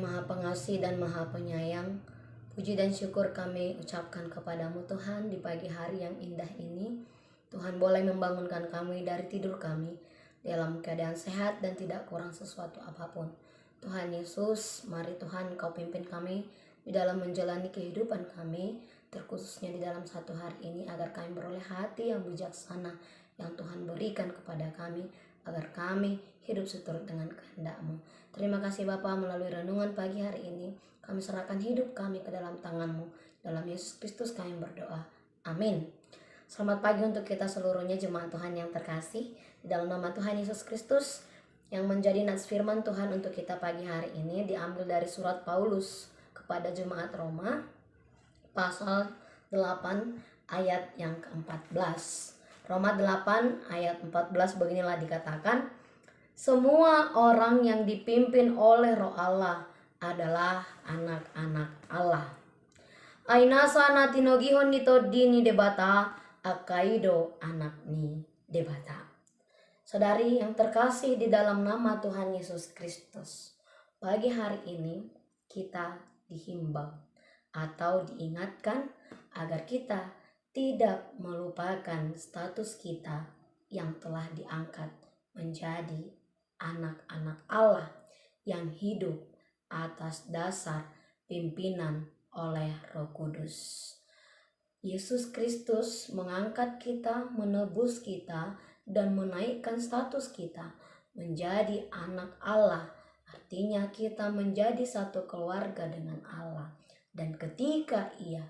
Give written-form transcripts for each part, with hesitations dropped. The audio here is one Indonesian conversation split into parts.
Maha Pengasih dan Maha Penyayang, puji dan syukur kami ucapkan kepadamu Tuhan di pagi hari yang indah ini. Tuhan boleh membangunkan kami dari tidur kami dalam keadaan sehat dan tidak kurang sesuatu apapun. Tuhan Yesus, mari Tuhan Kau pimpin kami di dalam menjalani kehidupan kami, terkhususnya di dalam satu hari ini, agar kami beroleh hati yang bijaksana yang Tuhan berikan kepada kami, agar kami hidup seturut dengan kehendak-Mu. Terima kasih Bapa, melalui renungan pagi hari ini kami serahkan hidup kami ke dalam tangan-Mu. Dalam Yesus Kristus kami berdoa. Amin. Selamat pagi untuk kita seluruhnya jemaat Tuhan yang terkasih. Di dalam nama Tuhan Yesus Kristus yang menjadi nats firman Tuhan untuk kita pagi hari ini diambil dari surat Paulus kepada jemaat Roma pasal 8 ayat yang ke-14. Roma 8 ayat 14 beginilah dikatakan, semua orang yang dipimpin oleh Roh Allah adalah anak-anak Allah. Ainasa natinogihon nito dini debata akaido anak ni debata. Saudari yang terkasih di dalam nama Tuhan Yesus Kristus, pagi hari ini kita dihimbau atau diingatkan agar kita tidak melupakan status kita yang telah diangkat menjadi anak-anak Allah yang hidup atas dasar pimpinan oleh Roh Kudus. Yesus Kristus mengangkat kita, menebus kita, dan menaikkan status kita menjadi anak Allah. Artinya kita menjadi satu keluarga dengan Allah. Dan ketika Ia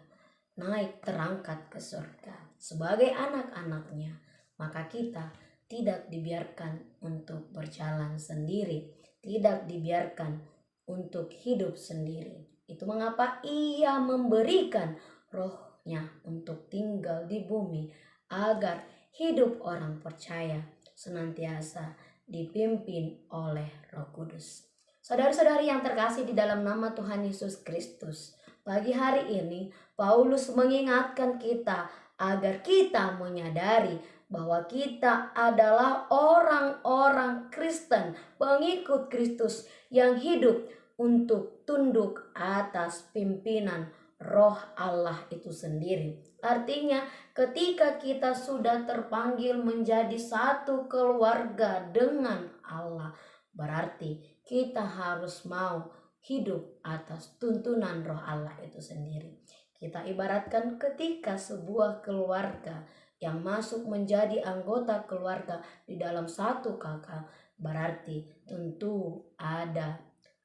naik terangkat ke surga sebagai anak-anaknya, maka kita tidak dibiarkan untuk berjalan sendiri, tidak dibiarkan untuk hidup sendiri. Itu mengapa Ia memberikan Roh-Nya untuk tinggal di bumi, agar hidup orang percaya senantiasa dipimpin oleh Roh Kudus. Saudara-saudari yang terkasih di dalam nama Tuhan Yesus Kristus, pagi hari ini Paulus mengingatkan kita agar kita menyadari bahwa kita adalah orang-orang Kristen, pengikut Kristus yang hidup untuk tunduk atas pimpinan Roh Allah itu sendiri. Artinya ketika kita sudah terpanggil menjadi satu keluarga dengan Allah, berarti kita harus mau hidup atas tuntunan Roh Allah itu sendiri. Kita ibaratkan ketika sebuah keluarga yang masuk menjadi anggota keluarga di dalam satu kakak, berarti tentu ada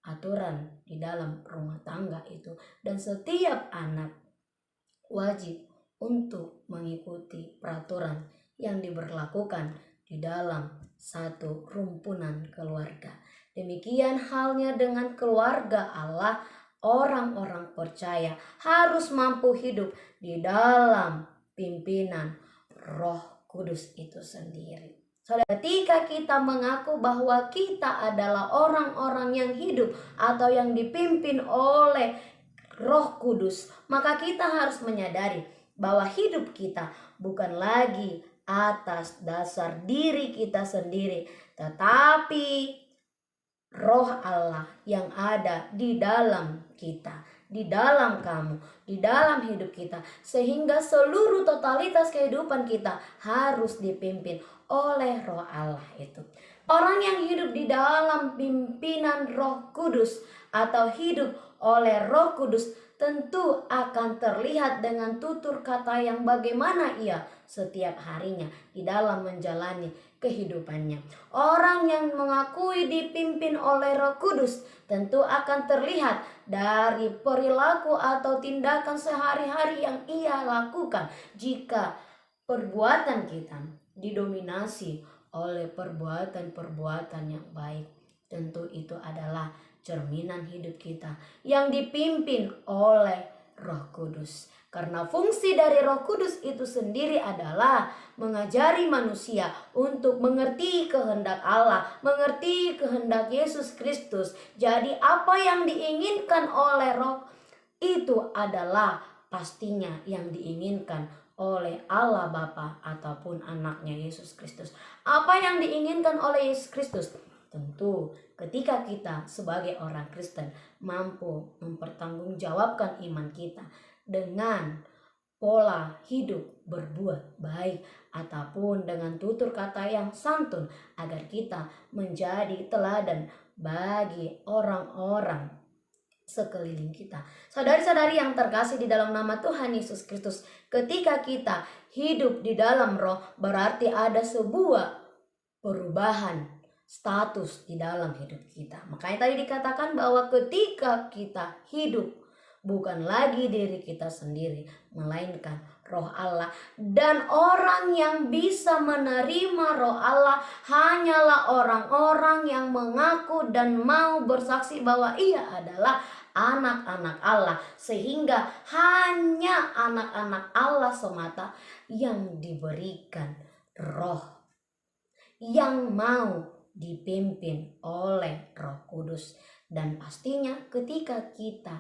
aturan di dalam rumah tangga itu, dan setiap anak wajib untuk mengikuti peraturan yang diberlakukan di dalam satu rumpunan keluarga. Demikian halnya dengan keluarga Allah, orang-orang percaya harus mampu hidup di dalam pimpinan Roh Kudus itu sendiri. Saudara, ketika kita mengaku bahwa kita adalah orang-orang yang hidup atau yang dipimpin oleh Roh Kudus, maka kita harus menyadari bahwa hidup kita bukan lagi atas dasar diri kita sendiri, tetapi Roh Allah yang ada di dalam kita, di dalam kamu, di dalam hidup kita, sehingga seluruh totalitas kehidupan kita harus dipimpin oleh Roh Allah itu. Orang yang hidup di dalam pimpinan Roh Kudus atau hidup oleh Roh Kudus tentu akan terlihat dengan tutur kata yang bagaimana ia setiap harinya di dalam menjalani kehidupannya. Orang yang mengakui dipimpin oleh Roh Kudus tentu akan terlihat dari perilaku atau tindakan sehari-hari yang ia lakukan. Jika perbuatan kita didominasi oleh perbuatan-perbuatan yang baik, tentu itu adalah cerminan hidup kita yang dipimpin oleh Roh Kudus. Karena fungsi dari Roh Kudus itu sendiri adalah mengajari manusia untuk mengerti kehendak Allah, mengerti kehendak Yesus Kristus. Jadi apa yang diinginkan oleh Roh itu adalah pastinya yang diinginkan oleh Allah Bapa ataupun anaknya Yesus Kristus. Apa yang diinginkan oleh Yesus Kristus? Tentu ketika kita sebagai orang Kristen mampu mempertanggungjawabkan iman kita dengan pola hidup berbuat baik ataupun dengan tutur kata yang santun agar kita menjadi teladan bagi orang-orang sekeliling kita. Saudari-saudari yang terkasih di dalam nama Tuhan Yesus Kristus, ketika kita hidup di dalam roh berarti ada sebuah perubahan status di dalam hidup kita. Makanya tadi dikatakan bahwa ketika kita hidup bukan lagi diri kita sendiri, melainkan roh Allah. Dan orang yang bisa menerima roh Allah hanyalah orang-orang yang mengaku dan mau bersaksi bahwa ia adalah anak-anak Allah. Sehingga hanya anak-anak Allah semata yang diberikan roh, yang mau dipimpin oleh Roh Kudus. Dan pastinya ketika kita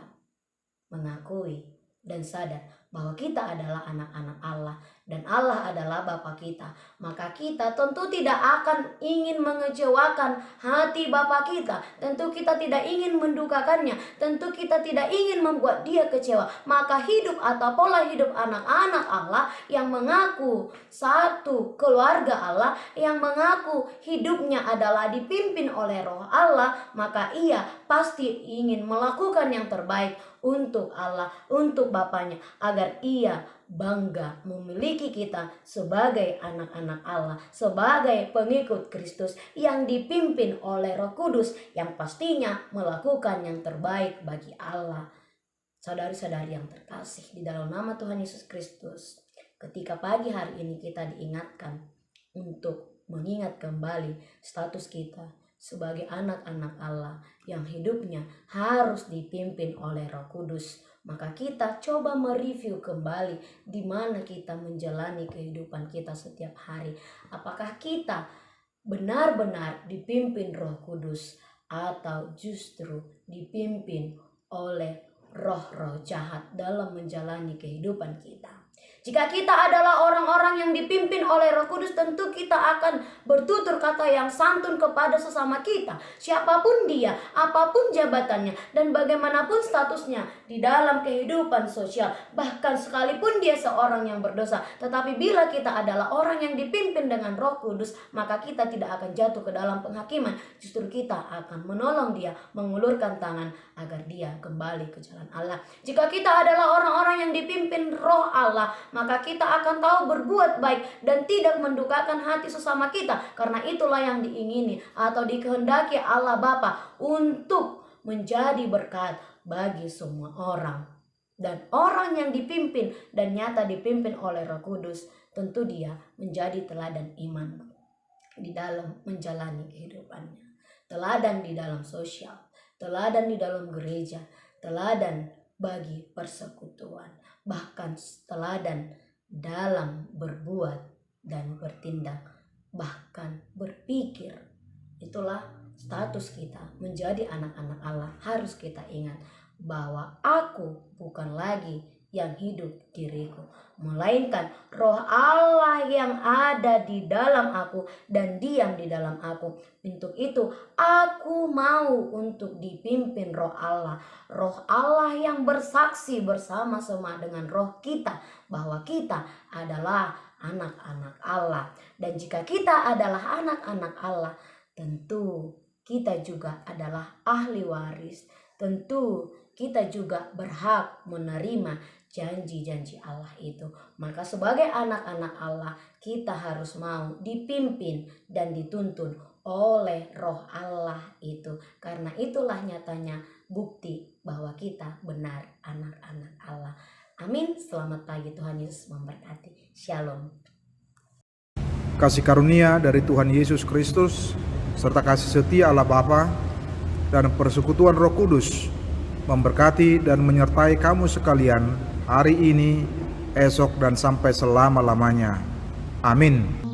mengakui dan sadar bahwa kita adalah anak-anak Allah dan Allah adalah Bapa kita, maka kita tentu tidak akan ingin mengecewakan hati Bapa kita. Tentu kita tidak ingin mendukakannya, tentu kita tidak ingin membuat dia kecewa. Maka hidup atau pola hidup anak-anak Allah yang mengaku satu keluarga Allah, yang mengaku hidupnya adalah dipimpin oleh roh Allah, maka ia pasti ingin melakukan yang terbaik untuk Allah, untuk Bapaknya, agar ia bangga memiliki kita sebagai anak-anak Allah, sebagai pengikut Kristus yang dipimpin oleh Roh Kudus yang pastinya melakukan yang terbaik bagi Allah. Saudari-saudari yang terkasih di dalam nama Tuhan Yesus Kristus, ketika pagi hari ini kita diingatkan untuk mengingat kembali status kita sebagai anak-anak Allah yang hidupnya harus dipimpin oleh Roh Kudus, maka kita coba mereview kembali di mana kita menjalani kehidupan kita setiap hari. Apakah kita benar-benar dipimpin Roh Kudus atau justru dipimpin oleh roh-roh jahat dalam menjalani kehidupan kita? Jika kita adalah orang-orang yang dipimpin oleh Roh Kudus, tentu kita akan bertutur kata yang santun kepada sesama kita, siapapun dia, apapun jabatannya, dan bagaimanapun statusnya di dalam kehidupan sosial. Bahkan sekalipun dia seorang yang berdosa, tetapi bila kita adalah orang yang dipimpin dengan Roh Kudus, maka kita tidak akan jatuh ke dalam penghakiman. Justru kita akan menolong dia, mengulurkan tangan agar dia kembali ke jalan Allah. Jika kita adalah orang-orang yang dipimpin Roh Allah, maka kita akan tahu berbuat baik dan tidak mendukakan hati sesama kita. Karena itulah yang diingini atau dikehendaki Allah Bapa untuk menjadi berkat bagi semua orang. Dan orang yang dipimpin dan nyata dipimpin oleh Roh Kudus, tentu dia menjadi teladan iman di dalam menjalani kehidupannya. Teladan di dalam sosial, teladan di dalam gereja, teladan bagi persekutuan, bahkan teladan dalam berbuat dan bertindak, bahkan berpikir. Itulah status kita menjadi anak-anak Allah. Harus kita ingat bahwa aku bukan lagi yang hidup diriku, melainkan roh Allah yang ada di dalam aku dan diam di dalam aku. Untuk itu aku mau untuk dipimpin roh Allah yang bersaksi bersama-sama dengan roh kita bahwa kita adalah anak-anak Allah. Dan jika kita adalah anak-anak Allah, tentu kita juga adalah ahli waris. Tentu kita juga berhak menerima janji-janji Allah itu. Maka sebagai anak-anak Allah, kita harus mau dipimpin dan dituntun oleh roh Allah itu. Karena itulah nyatanya bukti bahwa kita benar anak-anak Allah. Amin. Selamat pagi, Tuhan Yesus memberkati. Shalom. Kasih karunia dari Tuhan Yesus Kristus serta kasih setia Allah Bapa dan persekutuan Roh Kudus memberkati dan menyertai kamu sekalian hari ini, esok, dan sampai selama-lamanya. Amin.